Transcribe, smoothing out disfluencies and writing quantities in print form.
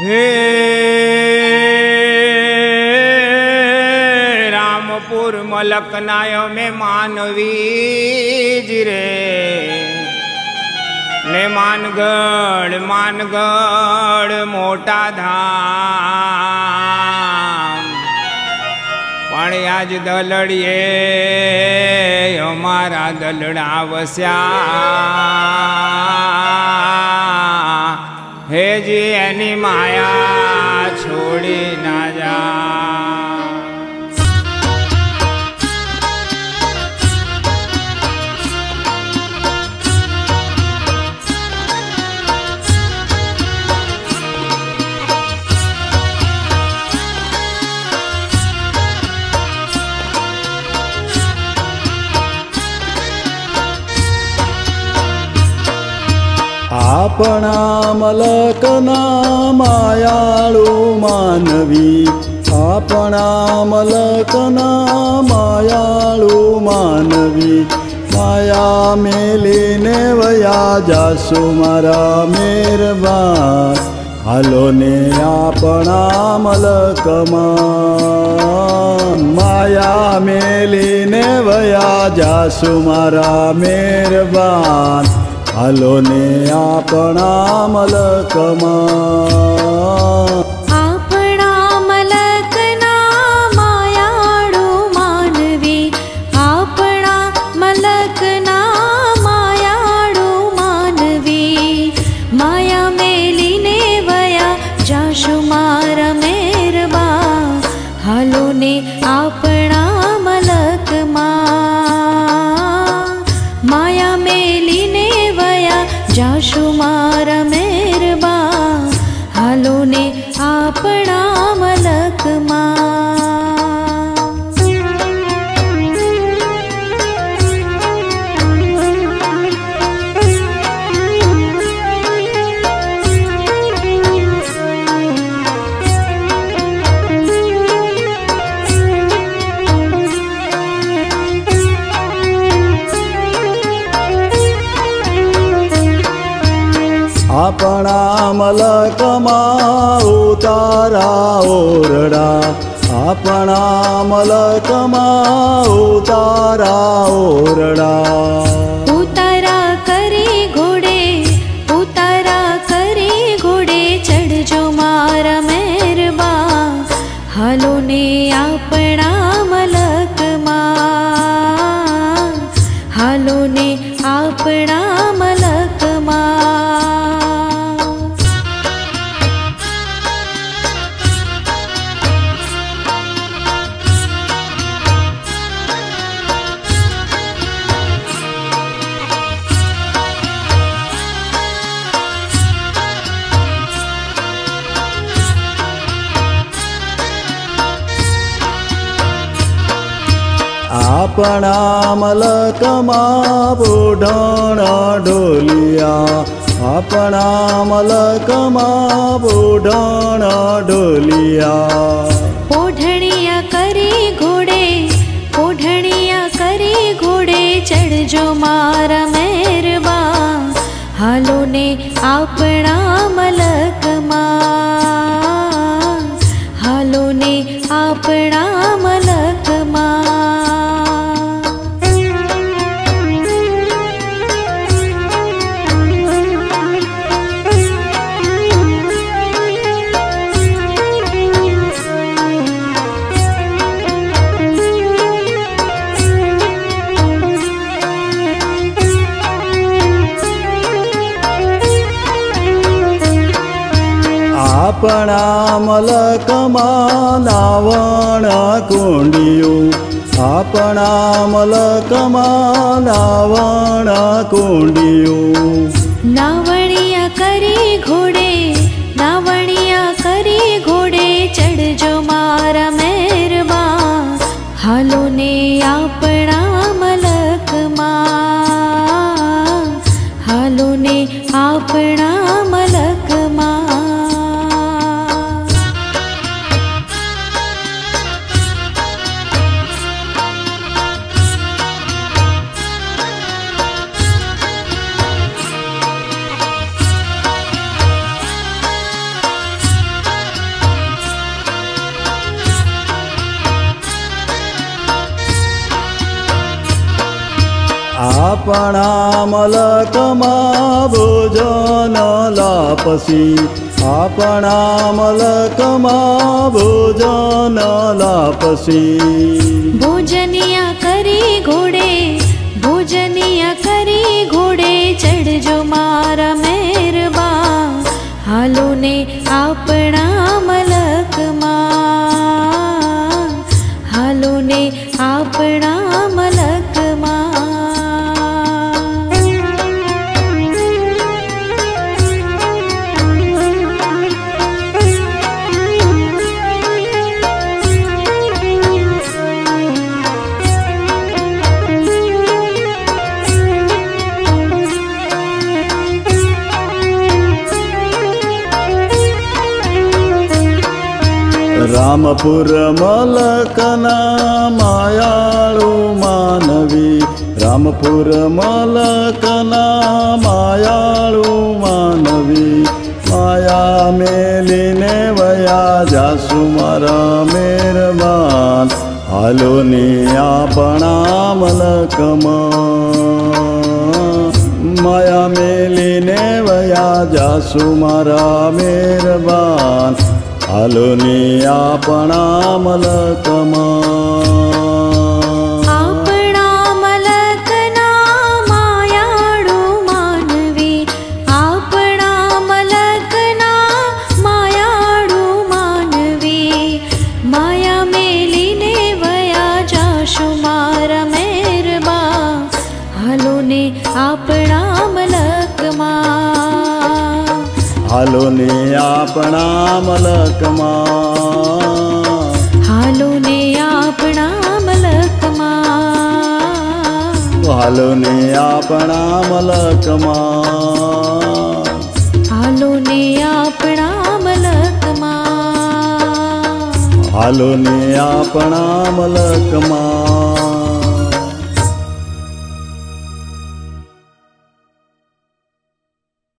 हे रामपुर मलकनाय में मानवीज रे ने मानगढ़ मोटा धाम पण आज दलड़िए अमारा दलड़ा वस्या हे जी एनी माया छोड़ी ना जा। आपणा मलकना मायाळू मानवी आपणा मलकना मायाळू मानवी माया मेलीने वया जासु मारा मेरबान हालो ने आपणा मलकमा माया मेलीने वया जासु मारा मेरबान हालो ने आपणा मलकमा आपणा मलकना मायाळू मानवी आपणा मलकना मायाळू मानवी माया मेलीने वया जाशु मारा मेरबा हालो ने आपणा मलकमा माया मेलीने जाशु मारा मेरबा हालो ने आपणा मलकमा। आपणा मलकमा उतारा ओरडा आपणा मलकमा उतारा ओरडा उतारा करे घोड़े चढ़जो मारा मेरबा हालो ने आपणा मलकमा हालो ने आपणा मलकमा। आपणा मलकमा बुढाणा ढोलिया आपणा मलकमा बुढाणा ढोलिया ओढ़णिया करे घोड़े चढ़जो मारा मेरबा हालो ने आपणा मलकमा हालो ने आपणा मलकमा। आपणा मलकमा नावण कुंडियो आपणा मलकमा नावण कुंडियो नावणिया करे घोड़े चढ़जो मारा मेरबा हालो ने आपणा मलकमा हालो ने आपणा मलकमा। આપણા મલકમાં ભોજન લાપસી આપણા મલકમાં ભોજન લાપસી ભોજનિયા કરી ઘોડે ભોજનિયા કરી ઘોડે ચડજો મારા મહેરબા હાલો ને આપણા મલકમાં હાલો ને આપણા મલકમાં રામપુર મલકના માયાળુ માનવી રામપુર મલકના માયાળુ માનવી માયા મેલીને વયા જાસુ મારા મહેરબાન હાલો ને આપણા મલકમાં માયા મેલીને વયા જાસુ મારા મહેરબાન હાલો ને આપણા મલકમાં આપણા મલકના માયાળુ માનવી આપણા મલકના માયાળુ માનવી માયા મેલીને વયા જાશુ મારા મહેરબા હાલો ને આપણા મલકમાં હાલો ને આપણા મલકમાં હાલો ને આપણા મલકમાં હાલો ને આપણા મલકમાં હાલો ને આપણા મલકમાં હાલો ને આપણા મલકમાં